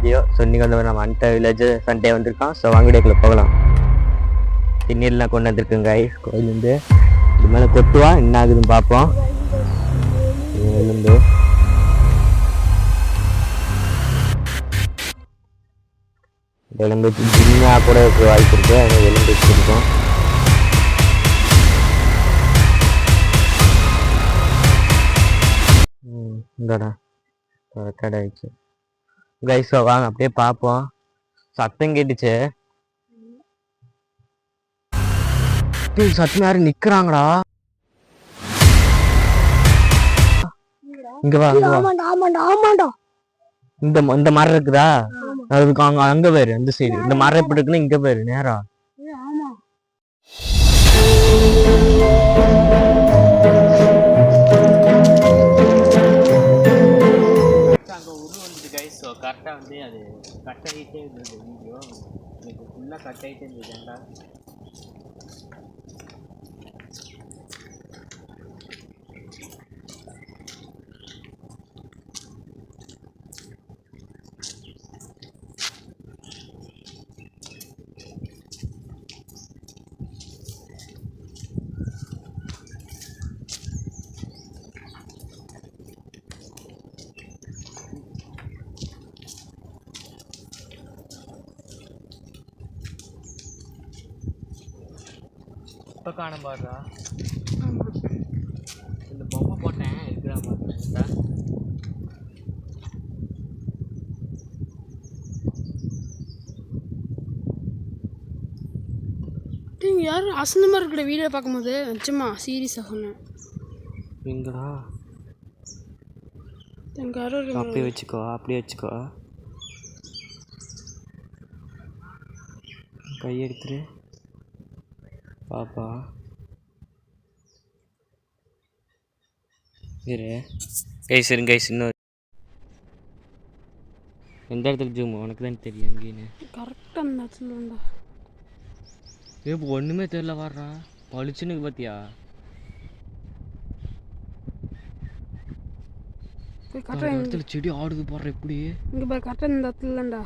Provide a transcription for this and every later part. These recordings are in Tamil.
வீடியோ. ஸோ இன்றைக்கி வந்து நம்ம அன்ட வில்லேஜ் சண்டே வந்திருக்கோம். ஸோ வாங்க வீடியோக்குள்ளே போகலாம். திண்ணீர்லாம் கொண்டு வந்திருக்குங்க கைஸ் கோயிலேருந்து. இது மேலே கொட்டுவா என்ன ஆகுதுன்னு பார்ப்போம். எலும்பு எலும்பு சின்ன கூட இருக்க வாய்ப்பு இருக்குது. அதனால் எலும்பு வச்சுருக்கோம். இந்தடா ரெக்கார்ட் ஆகிடுச்சு கைஸ். வாங்க அப்படியே பார்ப்போம். சத்தம் கேட்டுச்சு. சத்தம் யாரும் நிக்கிறாங்கடா. இங்க வா இந்த மரம் இருக்குதா அதுக்கு அங்க பேரு அந்த சைடு இந்த மரம் எப்படி இருக்குன்னு இங்க பேரு நேரா. கரெக்டாக வந்து அது கட் ஆகிட்டே இருந்தது. வீடியோ எனக்கு ஃபுல்லாக கட் ஆகிட்டே இருந்ததுண்டா. இப்போ காண பாடுறா இந்த பொம்மை போட்டேன் இருக்கிறா பார்த்தா. யாரும் அசந்தமாக இருக்கிற வீடியோ பார்க்கும்போது நிச்சயமா சீரியஸாக சொன்னேன். எங்கடா யாரும் அப்படியே வச்சுக்கோ அப்படியே வச்சுக்கோ. கையெடுத்துரு பாப்பா. இரு கைஸ் இருங்க கைஸ். இன்னும் எந்த இடத்துக்கு ஜூம் உனக்கு தான் தெரியும். எங்கேன்னு கரெக்டாக அந்த இடத்துல இப்போ ஒன்றுமே தெரில வர்றா பளிச்சுன்னு பார்த்தியா. கரெக்டாக இடத்துல செடி ஆடுது போடுற எப்படி இங்கே பாரு. கரெக்டாக இந்த இடத்துல இல்லைண்டா.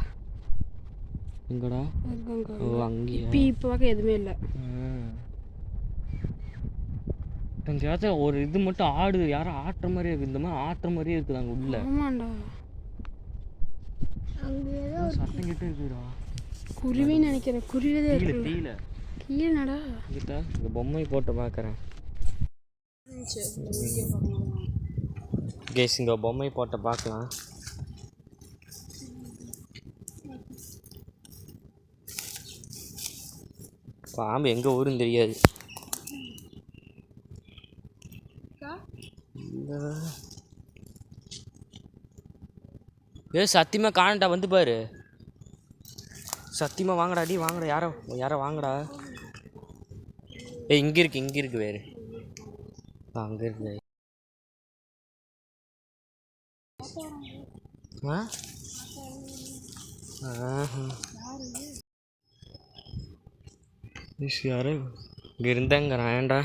எங்கடா? ஓ அங்கேயா? இப்போ பார்க்க எதுவுமே இல்லை. இந்த இடத்துல ஒரு இது மட்டும் ஆடுது. யாரும் ஆட்டுற மாதிரியே இருக்குது. இந்த மாதிரி ஆட்டுற மாதிரியே இருக்குது அங்கே உள்ள. ஆமாண்டா சத்தம் கிட்ட இருக்குடா. குருவின்னு நினைக்கிறேன். குருவி தான் கீழே கீழே கீழேடா. கிட்ட இந்த பொம்மை போட்டு பார்க்குறேன் கேஸ். இங்கே பொம்மை போட்ட பார்க்கலாம். பாம்பு எங்கே ஊருன்னு தெரியாது. சத்தியமாக காணட்டா வந்து பாரு. சத்தியமாக வாங்கடா அடி வாங்கடா. யாரோ வாங்கடா. இங்கே இருக்கு வேறு. அங்கே இருக்கு. யாரு இங்கே இருந்தாங்க ஏன்டா.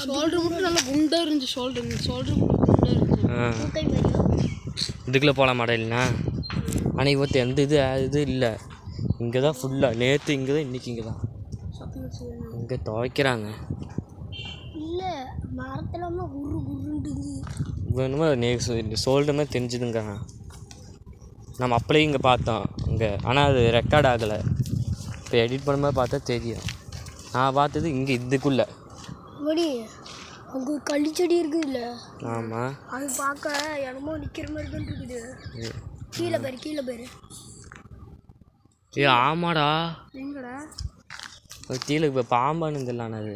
ஷோல்டர் மட்டும் நல்லா குண்டா இருந்துச்சு. ஷோல்டர் குண்டா இருந்துச்சு. இதுக்குள்ளே போகலாம் மாடா இல்லைண்ணா. ஆனால் இவத்து எந்த இது இல்லை. இங்கே தான் ஃபுல்லாக நேற்று இங்கே தான் இன்றைக்கி இங்கே தான் இங்கே துவைக்கிறாங்க. இல்லை மரத்தில் வேணுமா ஷோல்டருமே தெரிஞ்சுதுங்க. நம்ம அப்படியே இங்கே பார்த்தோம் இங்கே. ஆனால் அது ரெக்கார்ட் ஆகலை. இப்போ எடிட் பண்ணும்போது பார்த்தா தெரியும். நான் பார்த்தது இங்கே இதுக்குள்ளே அங்கே ஒரு கள்ளிச்செடி இருக்குது இல்லை? ஆமாம் அது பார்க்க என்னமோ நிற்கிற மாதிரி தான் இருக்குது. கீழே பேர் ஆமாடா. எங்கடா கீழே இப்போ பாம்பானு தெரியலான அது.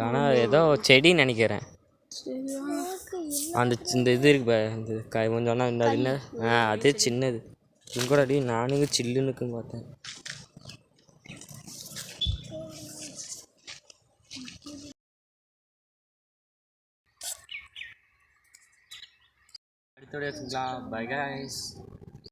ஆனால் ஏதோ செடின்னு நினைக்கிறேன். அந்த இந்த இது இருக்கு இந்த கொஞ்சம் சொன்னால் இந்த அது என்ன அதே சின்னது. இங்கூட அடி நானுங்க சில்லுன்னுக்குன்னு பார்த்தேன். அடுத்தோட பை கைஸ்.